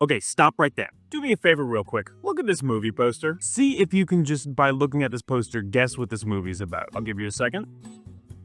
Okay, stop right there. Do me a favor real quick. Look at this movie poster. See if you can just, by looking at this poster, guess what this movie's about. I'll give you a second.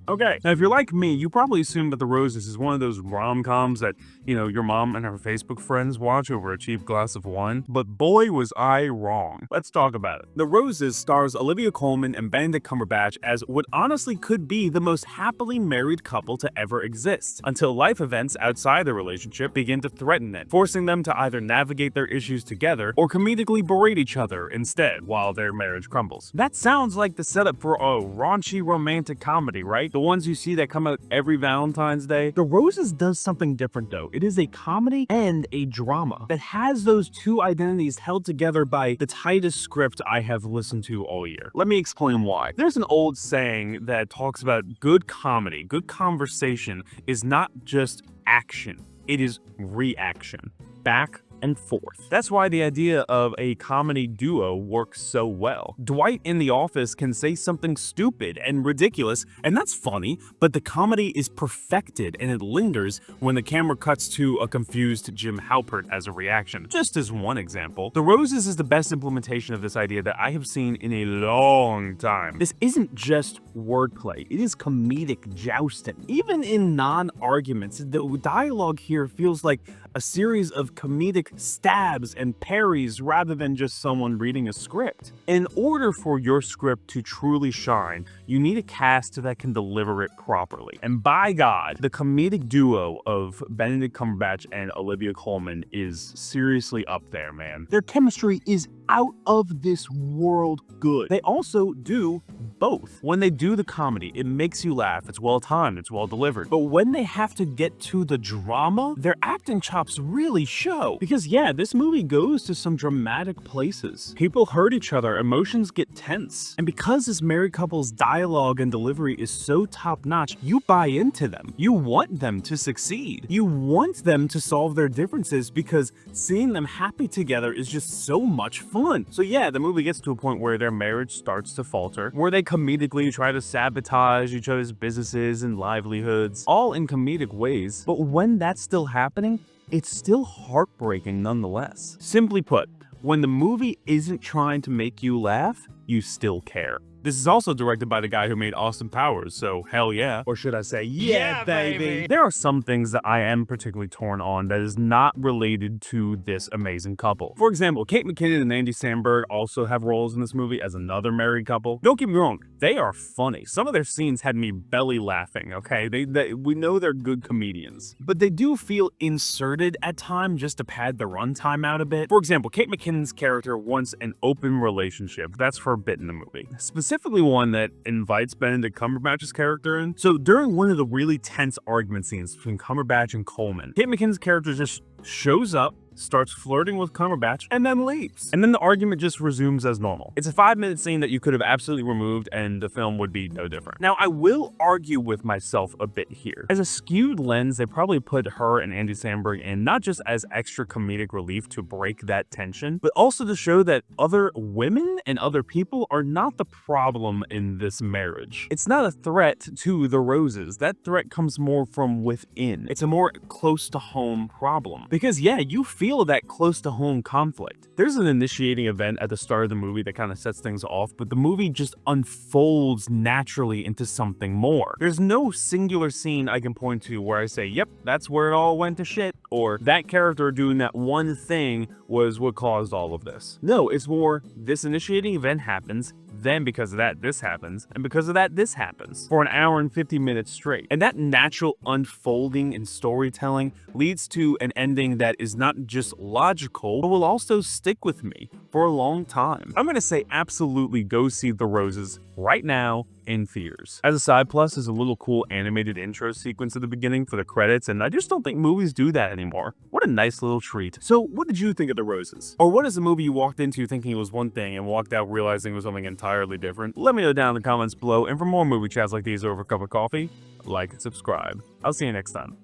Okay, now if you're like me, you probably assume that The Roses is one of those rom-coms that, your mom and her Facebook friends watch over a cheap glass of wine, but boy was I wrong. Let's talk about it. The Roses stars Olivia Colman and Benedict Cumberbatch as what honestly could be the most happily married couple to ever exist, until life events outside their relationship begin to threaten it, forcing them to either navigate their issues together or comedically berate each other instead while their marriage crumbles. That sounds like the setup for a raunchy romantic comedy, right? The ones you see that come out every Valentine's Day. The Roses does something different though. It is a comedy and a drama that has those two identities held together by the tightest script I have listened to all year. Let me explain why. There's an old saying that talks about good comedy, good conversation is not just action, it is reaction. Back and forth. That's why the idea of a comedy duo works so well. Dwight in The Office can say something stupid and ridiculous, and that's funny, but the comedy is perfected and it lingers when the camera cuts to a confused Jim Halpert as a reaction. Just as one example, The Roses is the best implementation of this idea that I have seen in a long time. This isn't just wordplay, it is comedic jousting. Even in non-arguments, the dialogue here feels like a series of comedic stabs and parries rather than just someone reading a script. In order for your script to truly shine, you need a cast that can deliver it properly. And by God, the comedic duo of Benedict Cumberbatch and Olivia Colman is seriously up there, man. Their chemistry is out of this world good. They also do both. When they do the comedy, it makes you laugh, it's well timed, it's well delivered. But when they have to get to the drama, their acting chops really show. Because yeah, this movie goes to some dramatic places. People hurt each other, emotions get tense. And because this married couple's dialogue and delivery is so top-notch, you buy into them. You want them to succeed. You want them to solve their differences because seeing them happy together is just so much fun. So yeah, the movie gets to a point where their marriage starts to falter, where they comedically try to sabotage each other's businesses and livelihoods, all in comedic ways. But when that's still happening, it's still heartbreaking nonetheless. Simply put, when the movie isn't trying to make you laugh, you still care. This is also directed by the guy who made Austin Powers, so hell yeah. Or should I say, yeah, baby. There are some things that I am particularly torn on that is not related to this amazing couple. For example, Kate McKinnon and Andy Samberg also have roles in this movie as another married couple. Don't get me wrong, they are funny. Some of their scenes had me belly laughing, okay? We know they're good comedians. But they do feel inserted at times just to pad the runtime out a bit. For example, Kate McKinnon's character wants an open relationship. That's forbidden in the movie. Specifically one that invites Benedict Cumberbatch's character in. So during one of the really tense argument scenes between Cumberbatch and Coleman, Kate McKinnon's character just shows up, starts flirting with Cumberbatch, and then leaves. And then the argument just resumes as normal. It's a 5-minute scene that you could have absolutely removed and the film would be no different. Now, I will argue with myself a bit here. As a skewed lens, they probably put her and Andy Samberg in not just as extra comedic relief to break that tension, but also to show that other women and other people are not the problem in this marriage. It's not a threat to the Roses. That threat comes more from within. It's a more close to home problem. Because yeah, you feel that close to home conflict. There's an initiating event at the start of the movie that kind of sets things off, but the movie just unfolds naturally into something more. There's no singular scene I can point to where I say, yep, that's where it all went to shit, or that character doing that one thing was what caused all of this. No, it's more, this initiating event happens, then because of that, this happens, and because of that, this happens, for an hour and 50 minutes straight. And that natural unfolding in storytelling leads to an ending that is not just logical, but will also stick with me for a long time. I'm gonna say absolutely go see The Roses right now in theaters. As a side plus, there's a little cool animated intro sequence at the beginning for the credits, and I just don't think movies do that anymore. What a nice little treat. So what did you think of The Roses? Or what is a movie you walked into thinking it was one thing and walked out realizing it was something entirely different? Let me know down in the comments below, and for more movie chats like these over a cup of coffee, like and subscribe. I'll see you next time.